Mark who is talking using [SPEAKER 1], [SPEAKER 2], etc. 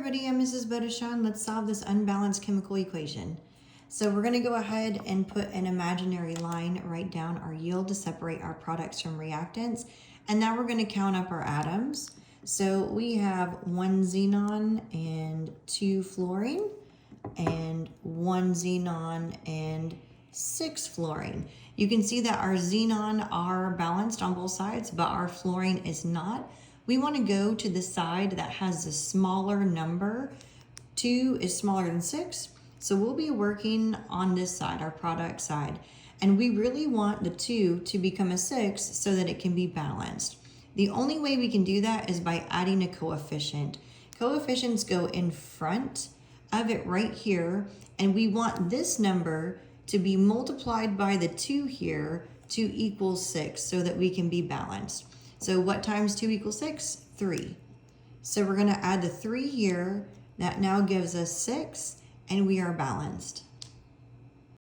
[SPEAKER 1] everybody, I'm Mrs. Bodishan. Let's solve this unbalanced chemical equation. So we're going to go ahead and put an imaginary line right down our yield to separate our products from reactants. And now we're going to count up our atoms. So we have 1 xenon and 2 fluorine, and 1 xenon and 6 fluorine. You can see that our xenon are balanced on both sides, but our fluorine is not. We want to go to the side that has the smaller number. 2 is smaller than 6, so we'll be working on this side, our product side. And we really want the 2 to become a 6 so that it can be balanced. The only way we can do that is by adding a coefficient. Coefficients go in front of it right here, and we want this number to be multiplied by the 2 here to equal 6 so that we can be balanced. So what times 2 equals 6? 3. So we're going to add the 3 here. That now gives us 6, and we are balanced.